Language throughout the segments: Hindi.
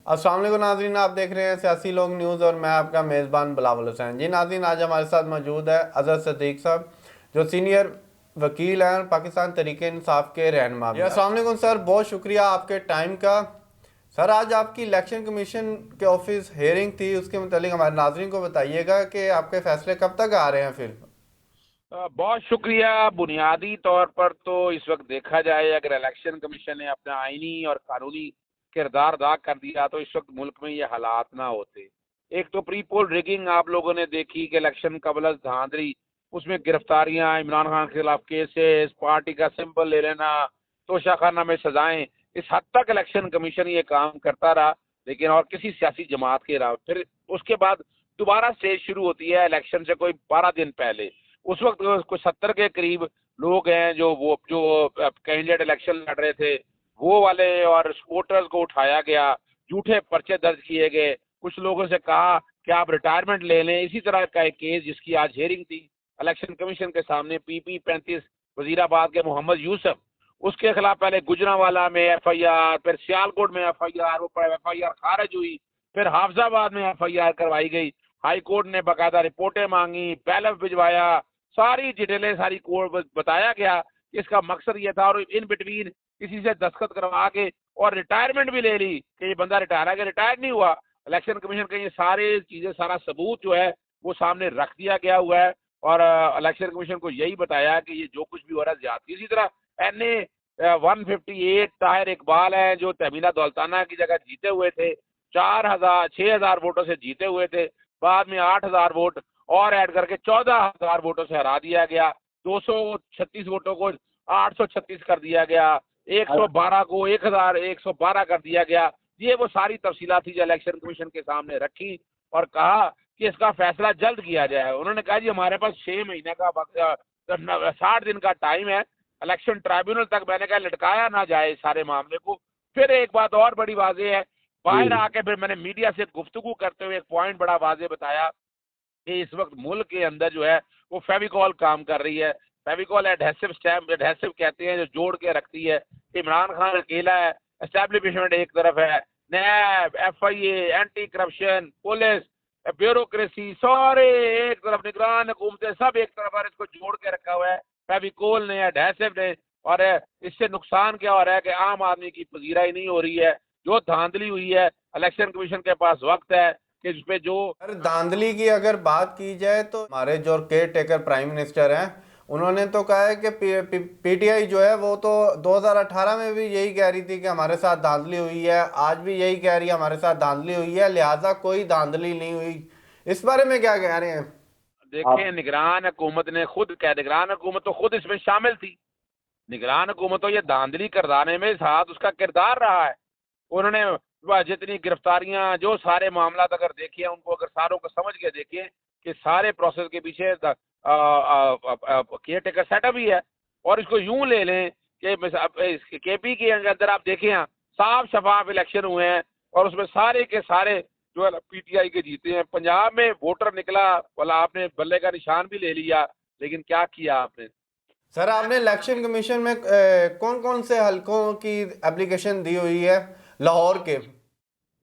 अस्सलाम वालेकुम नाज़रीन, आप देख रहे हैं सियासी लोग न्यूज़ और मैं आपका मेज़बान बिलावल हुसैन। जी नाज़रीन, आज हमारे साथ मौजूद है अजहर सदीक साहब, जो सीनियर वकील हैं, पाकिस्तान तहरीक इंसाफ के रहनुमा भी। अस्सलाम वालेकुम सर, बहुत शुक्रिया आपके टाइम का। सर, आज आपकी इलेक्शन कमीशन के ऑफिस हेयरिंग थी, उसके मतलब हमारे नाज़रीन को बताइएगा कि आपके फैसले कब तक आ रहे हैं फिर। बहुत शुक्रिया। बुनियादी तौर पर तो इस वक्त देखा जाए, अगर इलेक्शन कमीशन ने अपना आईनी और कानूनी किरदार अदा कर दिया तो इस वक्त मुल्क में ये हालात ना होते। एक तो प्री पोल रिगिंग आप लोगों ने देखी कि इलेक्शन कबल धांधली, उसमें गिरफ्तारियां, इमरान खान के खिलाफ केसेस, पार्टी का सिंबल ले लेना, तोशाखाना में सजाएं, इस हद तक इलेक्शन कमीशन ये काम करता रहा। लेकिन और किसी सियासी जमात के अलावा फिर उसके बाद दोबारा स्टेज शुरू होती है इलेक्शन से कोई 12 दिन पहले। उस वक्त कुछ 70 के करीब लोग हैं जो कैंडिडेट इलेक्शन लड़ रहे थे, वो वाले और वोटर्स को उठाया गया, झूठे पर्चे दर्ज किए गए, कुछ लोगों से कहा कि आप रिटायरमेंट ले लें। इसी तरह का एक केस जिसकी आज हियरिंग थी इलेक्शन कमीशन के सामने, PP 35 वजीराबाद के मोहम्मद यूसुफ, उसके खिलाफ पहले गुजरांवाला में FIR, फिर सियालकोट में FIR, वो FIR खारिज हुई, फिर हाफजाबाद में FIR करवाई गई। हाई कोर्ट ने बाकायदा रिपोर्टें मांगी, बैलफ भिजवाया, सारी डिटेलें सारी कोर्ट बताया गया कि इसका मकसद ये था, और इन बिटवीन किसी से दस्तखत करवा के और रिटायरमेंट भी ले ली कि ये बंदा रिटायर है कि रिटायर नहीं हुआ। इलेक्शन कमीशन के ये सारे चीजें, सारा सबूत जो है वो सामने रख दिया गया हुआ है, और इलेक्शन कमीशन को यही बताया कि ये जो कुछ भी हो रहा है ज्यादती। इसी तरह NA 158 ताहिर इकबाल है, जो तहमीना दौलताना की जगह जीते हुए थे, 6,000 वोटों से जीते हुए थे, बाद में 8,000 वोट और ऐड करके 14,000 वोटों से हरा दिया गया। 236 वोटों को 836 कर दिया गया, 112 को 1,112 कर दिया गया। ये वो सारी तफसीलात थी जो इलेक्शन कमीशन के सामने रखी और कहा कि इसका फैसला जल्द किया जाए। उन्होंने कहा जी हमारे पास 6 महीने का 60 दिन का टाइम है, इलेक्शन ट्राइब्यूनल तक मैंने कहा लटकाया ना जाए सारे मामले को। फिर एक बात और बड़ी वाजे है, बाहर आके फिर मैंने मीडिया से गुफ्तगू करते हुए एक पॉइंट बड़ा वाजे बताया कि इस वक्त मुल्क के अंदर जो है वो फेविकॉल काम कर रही है। फेविकॉल एडहेसिव स्टैम्प, एडहेसिव कहते हैं, जो जोड़ के रखती है। इमरान खान अकेला है, एस्टेब्लिशमेंट एक तरफ है, नैब, FIA, anti corruption, police, bureaucracy सारे एक तरफ, निगरान हुकूमतें सब एक तरफ, और इसको जोड़ के रखा हुआ है फेविकोल ने, एडहेसिव ने। और इससे नुकसान क्या हो रहा है कि आम आदमी की पजीराई नहीं हो रही है। जो धांधली हुई है, इलेक्शन कमीशन के पास वक्त है कि इस पे जो सर, धांधली की अगर बात की जाए तो हमारे जो केयर टेकर प्राइम मिनिस्टर हैं, उन्होंने तो कहा है कि PTI जो है वो तो 2018 में भी यही कह रही थी कि हमारे साथ धांधली हुई है, आज भी यही कह रही है हमारे साथ धांधली हुई है, लिहाजा कोई धांधली नहीं हुई। इस बारे में क्या कह रहे हैं देखें, आप? निगरान हुकूमत ने खुद कह, निगरान हुकूमत तो खुद इसमें शामिल थी। निगरान हुकूमत तो ये धांधली करवाने में साथ उसका किरदार रहा है। उन्होंने जितनी गिरफ्तारियां, जो सारे मामला अगर देखे, उनको अगर सारों को समझ के देखे कि सारे प्रोसेस के पीछे केयर टेकर सेटअप ही है। और इसको यूं ले लें कि KP के अंदर आप देखें, यहाँ साफ शफाफ इलेक्शन हुए हैं और उसमें सारे के सारे जो है PTI के जीते हैं। पंजाब में वोटर निकला, बोला आपने बल्ले का निशान भी ले लिया, लेकिन क्या किया आपने? सर, आपने इलेक्शन कमीशन में कौन कौन से हलकों की एप्लीकेशन दी हुई है लाहौर के?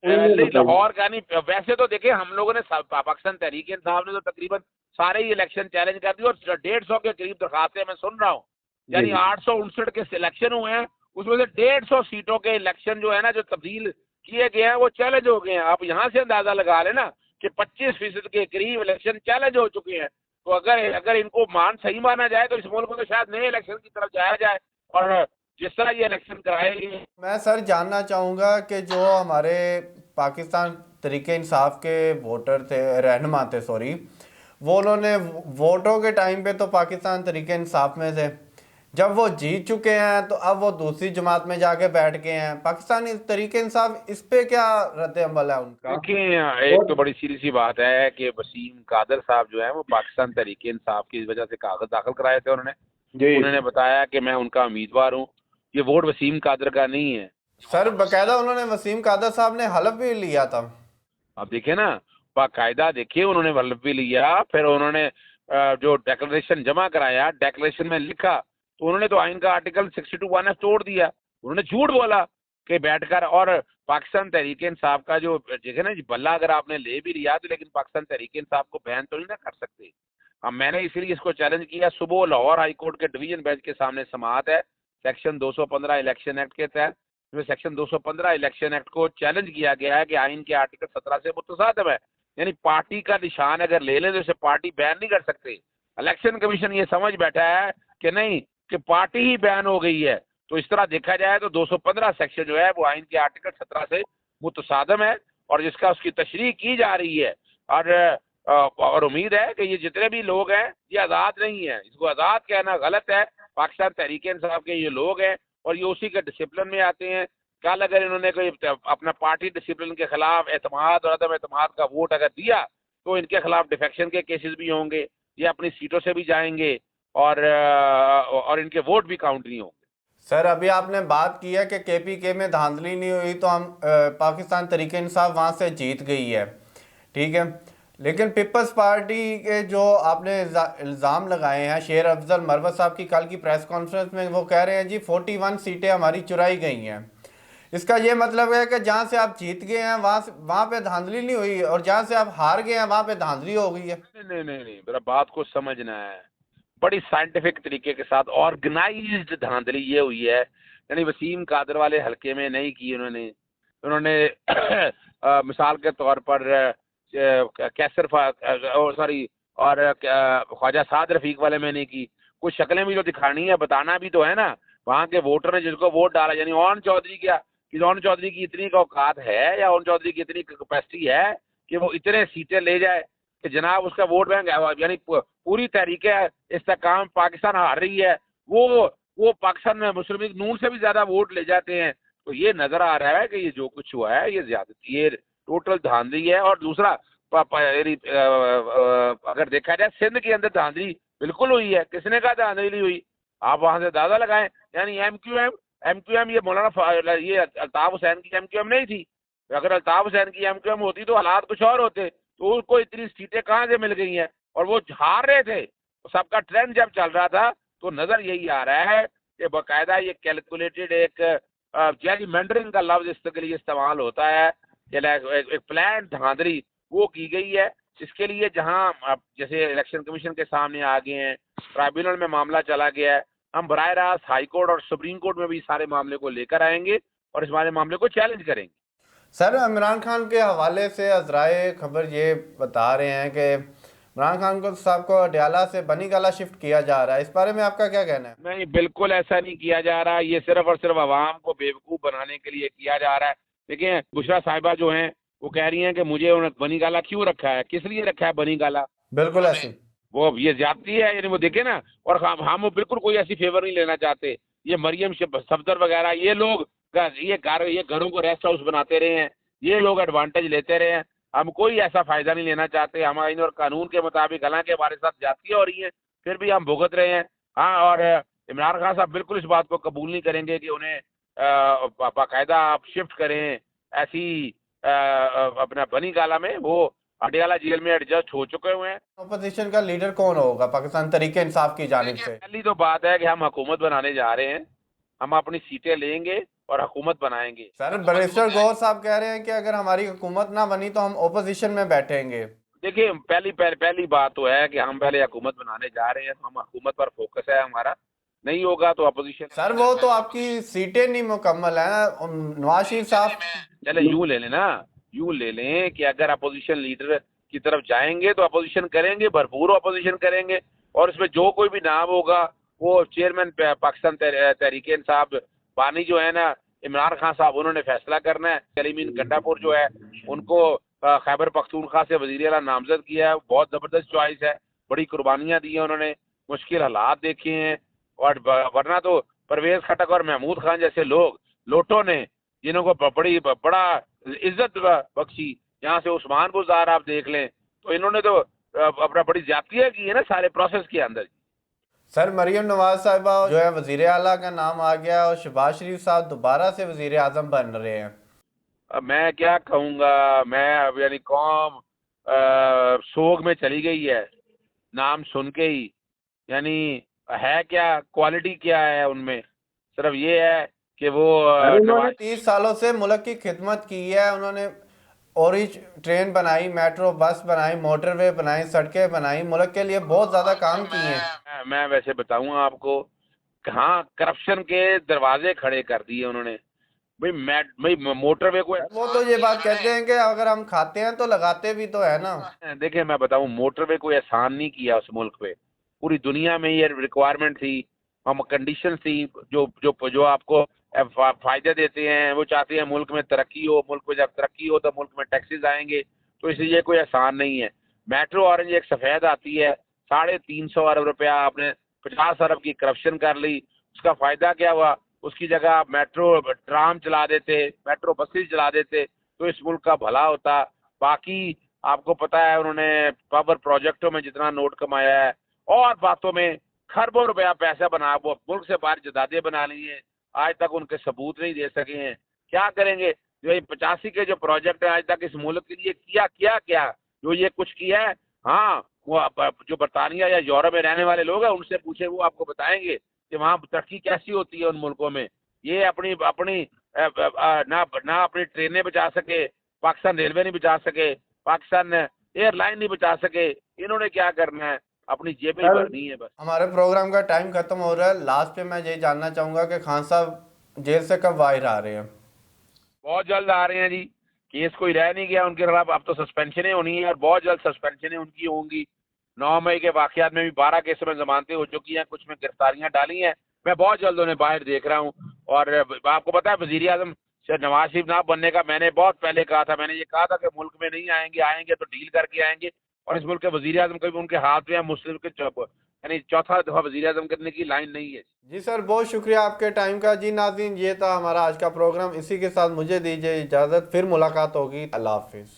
नहीं, लाहौर का नहीं। वैसे तो देखिए, हम लोगों ने पाकिस्तान तहरीक इंसाफ ने तो तकरीबन सारे ही इलेक्शन चैलेंज कर दिए, और 150 के करीब दरखास्तें मैं सुन रहा हूँ। यानी 859 के सिलेक्शन हुए हैं, उसमें से 150 सीटों के इलेक्शन जो है ना, जो तब्दील किए गए हैं, वो चैलेंज हो गए हैं। आप यहाँ से अंदाजा लगा लेना कि 25% के करीब इलेक्शन चैलेंज हो चुके हैं। तो अगर अगर इनको सही माना जाए तो इस मुल्क में तो शायद नए इलेक्शन की तरफ जाया जाए, और जिस तरह ये इलेक्शन कराएंगे। मैं सर जानना चाहूँगा कि जो हमारे पाकिस्तान तरीके इंसाफ के वोटर थे, रहनुमा थे सॉरी, वो उन्होंने वोटों के टाइम पे तो पाकिस्तान तरीके इंसाफ में थे, जब वो जीत चुके हैं तो अब वो दूसरी जमात में जाके बैठ गए हैं। पाकिस्तानी तरीके इंसाफ इस पे क्या रद्द अमल है उनका? देखिए, एक तो बड़ी सीधी सी बात है कि वसीम कादर साहब जो है वो पाकिस्तान तहरीक इंसाफ की वजह से कागज दाखिल कराए थे। उन्होंने जी उन्होंने बताया कि मैं उनका उम्मीदवार हूँ। ये वोट वसीम कादर का नहीं है। सर, बकायदा उन्होंने वसीम कादर साहब ने हलफ भी लिया था। आप देखिए ना, बाकायदा देखिए, उन्होंने हलफ भी लिया, फिर उन्होंने जो डेक्लेरेशन जमा कराया, डेक्लेरेशन में लिखा, तो उन्होंने तो आइन का आर्टिकल 62(1) तोड़ दिया। उन्होंने झूठ बोला के बैठकर, और पाकिस्तान तहरीक इंसाफ का जो जगह ना जी बल्ला अगर आपने ले भी लिया तो लेकिन पाकिस्तान तहरीक इंसाफ को बैन तो नहीं ना कर सकते। अब मैंने इसलिए इसको चैलेंज किया। सुबह लाहौर हाई कोर्ट के डिवीजन बेंच के सामने समाअत है सेक्शन 215 इलेक्शन एक्ट के तहत, जो सेक्शन 215 इलेक्शन एक्ट को चैलेंज किया गया है कि आइन के आर्टिकल 17 से मुतसादिम है। यानी पार्टी का निशान अगर ले लें तो इसे पार्टी बैन नहीं कर सकते। इलेक्शन कमीशन ये समझ बैठा है कि नहीं, कि पार्टी ही बैन हो गई है। तो इस तरह देखा जाए तो 215 सेक्शन जो है वो आइन के आर्टिकल 17 से मुतसादिम है, और जिसका उसकी तशरीह की जा रही है। और उम्मीद है कि ये जितने भी लोग हैं ये आज़ाद नहीं है, इसको आज़ाद कहना गलत है। पाकिस्तान तहरीक इंसाफ के ये लोग हैं और ये उसी के डिसिप्लिन में आते हैं। कल अगर इन्होंने कोई अपना पार्टी डिसिप्लिन के खिलाफ एतमाद और अदम एतमाद का वोट अगर दिया तो इनके खिलाफ डिफेक्शन के केसेस भी होंगे, ये अपनी सीटों से भी जाएंगे, और इनके वोट भी काउंट नहीं होंगे। सर अभी आपने बात की है कि केपीके में धांधली नहीं हुई तो हम पाकिस्तान तहरीक इंसाफ वहाँ से जीत गई है, ठीक है, लेकिन पीपल्स पार्टी के जो आपने इल्ज़ाम लगाए हैं, शेर अफजल मरवत साहब की कल की प्रेस कॉन्फ्रेंस में वो कह रहे हैं जी 41 सीटें हमारी चुराई गई हैं। इसका ये मतलब है कि जहाँ से आप जीत गए हैं वहाँ पे धांधली नहीं हुई और जहाँ से आप हार गए हैं वहाँ पे धांधली हो गई है। नहीं नहीं नहीं, मेरा बात को समझना है। बड़ी साइंटिफिक तरीके के साथ ऑर्गेनाइज्ड धांधली ये हुई है। यानी वसीम कादर वाले हलके में नहीं की उन्होंने मिसाल के तौर पर कैसर सॉरी और ख्वाजा साद रफीक वाले में नहीं की। कुछ शक्लें भी जो दिखानी है, बताना भी तो है ना वहाँ के वोटर ने जिसको वोट डाला। यानी ओन चौधरी क्या कि ओन चौधरी की इतनी औकात है या ओन चौधरी की इतनी कैपेसिटी है कि वो इतने सीटें ले जाए कि जनाब उसका वोट बैंक, यानी पूरी तहरीक इस्तेकाम पाकिस्तान हार रही है, वो पाकिस्तान में मुस्लिम लीग नून से भी ज्यादा वोट ले जाते हैं। तो ये नजर आ रहा है कि ये जो कुछ हुआ है ये ज्यादती, ये टोटल धांधली है। और दूसरा अगर देखा जाए सिंध के अंदर धांधली बिल्कुल हुई है। किसने कहा धांधली हुई? आप वहां से दादा लगाएं। यानी एमक्यूएम ये मौलाना ये अल्ताफ हुसैन की एमक्यूएम नहीं थी। अगर अल्ताफ हुसैन की एमक्यूएम होती तो हालात कुछ और होते। तो उसको इतनी सीटें कहाँ से मिल गई हैं? और वो हार रहे थे। तो सबका ट्रेंड जब चल रहा था तो नजर यही आ रहा है कि बाकायदा ये कैलकुलेटेड एक जर्रीमैंडरिंग का लफ्ज इसके लिए इस्तेमाल होता है कि एक प्लान धांधली वो की गई है। इसके लिए जहां जैसे इलेक्शन कमीशन के सामने आ गए हैं, ट्राइब्यूनल में मामला चला गया है, हम बराह रास्त हाई कोर्ट और सुप्रीम कोर्ट में भी सारे मामले को लेकर आएंगे और इस वाले मामले को चैलेंज करेंगे। सर इमरान खान के हवाले से अजराए खबर ये बता रहे हैं कि इमरान खान को साहब को अडयाला से बनीगाला शिफ्ट किया जा रहा है, इस बारे में आपका क्या कहना है? नहीं, बिल्कुल ऐसा नहीं किया जा रहा। ये सिर्फ और सिर्फ अवाम को बेवकूफ़ बनाने के लिए किया जा रहा है। देखिए बुशरा साहिबा जो हैं वो कह रही हैं कि मुझे बनीगाला क्यों रखा है, किस लिए रखा है बनीगाला? बिल्कुल ऐसी वो ये ज्यादती है। यानी वो देखे ना, और हम बिल्कुल कोई ऐसी फेवर नहीं लेना चाहते। ये मरियम सफदर वगैरह ये लोग ये घरों को रेस्ट हाउस बनाते रहे हैं, ये लोग एडवांटेज लेते रहे हैं। हम कोई ऐसा फायदा नहीं लेना चाहते। हम आइन और कानून के मुताबिक, हालांकि हमारे साथ ज्यादतियां हो रही हैं, फिर भी हम भुगत रहे हैं। हाँ, और इमरान खान साहब बिल्कुल इस बात को कबूल नहीं करेंगे कि उन्हें बाकायदा आप शिफ्ट करें ऐसी अपना बनीगाला में। वो अडयाला जेल में एडजस्ट हो चुके हुए हैं। अपोजिशन का लीडर कौन होगा पाकिस्तान तहरीक इंसाफ की जानिब से? पहली तो बात है कि हम हुकूमत बनाने जा रहे हैं, हम अपनी सीटें लेंगे और हुकूमत बनाएंगे। सर बैरिस्टर गौर साहब कह रहे हैं कि अगर हमारी हुकूमत ना बनी तो हम ओपोजिशन में बैठेंगे। देखिए पहली बात तो है कि हम पहले हुकूमत बनाने जा रहे हैं, तो हम हुकूमत पर फोकस है हमारा। नहीं होगा तो अपोजिशन। सर वो तो आपकी सीटें नहीं मुकम्मल है। नवाज शरीफ साहब चले यूं ले लेना, यूं ले लें कि अगर अपोजिशन लीडर की तरफ जाएंगे तो अपोजिशन करेंगे, भरपूर अपोजिशन करेंगे। और इसमें जो कोई भी नाम होगा वो चेयरमैन पाकिस्तान तहरीक इंसाफ बानी जो है ना, इमरान खान साहब, उन्होंने फैसला करना है। सलीमीन गंडापुर जो है उनको खैबर पख्तूनख्वा से वज़ीर आला नामजद किया है। बहुत ज़बरदस्त चॉइस है, बड़ी कुर्बानियाँ दी हैं उन्होंने, मुश्किल हालात देखे हैं। और वरना तो परवेज़ खटक और महमूद खान जैसे लोग लोटों ने जिन्हों को बड़ा इज्जत बख्शी, यहाँ से उस्मान बुज़दार आप देख लें, तो इन्होंने तो अपना बड़ी ज्यादतियाँ की है ना सारे प्रोसेस के अंदर। सर मरियम नवाज साहिबा जो है वज़ीर आला का नाम आ गया और शहबाज शरीफ साहब दोबारा से वज़ीर आज़म बन रहे हैं। अब मैं क्या कहूँगा, मैं अब यानी कौम सोग में चली गई है नाम सुन के ही। यानी है क्या, क्वालिटी क्या है उनमें? सिर्फ ये है कि वो अरे उन्होंने नवाज 30 सालों से मुल्क की खिदमत की है उन्होंने। ऑरेंज ट्रेन बनाई, मेट्रो बस बनाई, मोटरवे बनाई, सड़कें बनाई, मुल्क के लिए बहुत ज्यादा काम किए हैं। मैं वैसे बताऊंगा आपको, कहाँ करप्शन के दरवाजे खड़े कर दिए उन्होंने। भाई मोटरवे को वो तो ये बात कहते हैं कि अगर हम खाते हैं तो लगाते भी तो है ना। देखिए मैं बताऊं, मोटरवे कोई एहसान नहीं किया उस मुल्क पे। पूरी दुनिया में ये रिक्वायरमेंट थी, हम कंडीशन थी, जो आपको फायदे देते हैं। वो चाहते हैं मुल्क में तरक्की हो, मुल्क में जब तरक्की हो तो मुल्क में टैक्सेस आएंगे, तो इसलिए कोई एहसान नहीं है। मेट्रो ऑरेंज एक सफेद आती है, 350 अरब रुपया आपने 50 अरब की करप्शन कर ली। उसका फायदा क्या हुआ? उसकी जगह आप मेट्रो ट्राम चला देते, मेट्रो बसेस चला देते, तो इस मुल्क का भला होता। बाकी आपको पता है उन्होंने पावर प्रोजेक्टों में जितना नोट कमाया है, और बातों में खरबों रुपया पैसा बना, वो मुल्क से बाहर जदादे बना ली हैं, आज तक उनके सबूत नहीं दे सके हैं। क्या करेंगे? जो ये 85 के जो प्रोजेक्ट है आज तक इस मुल्क के लिए किया क्या क्या? जो ये कुछ किया है, हाँ, वो जो बरतानिया या यूरोप में रहने वाले लोग हैं उनसे पूछे, वो आपको बताएंगे कि वहाँ तरक्की कैसी होती है उन मुल्कों में। ये अपनी अपनी ना अपनी ट्रेनें बचा सके, पाकिस्तान रेलवे नहीं बचा सके, पाकिस्तान एयरलाइन नहीं बचा सके, इन्होंने क्या करना है? अपनी जेबें सर भरनी है बस। हमारे प्रोग्राम का टाइम खत्म हो रहा है। लास्ट पे मैं यही जानना चाहूंगा कि खान साहब जेल से कब बाहर आ रहे हैं। बहुत जल्द आ रहे हैं जी। केस कोई रह नहीं गया उनके खिलाफ, अब तो सस्पेंशनें होनी है और बहुत जल्द सस्पेंशनें उनकी होंगी। 9 मई के वाकयात में भी 12 केसों में जमानतें हो चुकी हैं, कुछ में गिरफ्तारियां डाली हैं। मैं बहुत जल्द उन्हें बाहर देख रहा हूँ। और आपको पता है वजीर आजम नवाज शरीफ ना बनने का मैंने बहुत पहले कहा था। मैंने ये कहा था कि मुल्क में नहीं आएंगे, आएंगे तो डील करके आएंगे। और इस मुल्क के वजीर आजम कभी उनके हाथ में मुस्लिम के यानी चौथा दफा वजीर आजम करने की लाइन नहीं है। जी सर, बहुत शुक्रिया आपके टाइम का। जी नाज़रीन, ये था हमारा आज का प्रोग्राम। इसी के साथ मुझे दीजिए इजाज़त, फिर मुलाकात होगी। अल्लाह हाफिज़।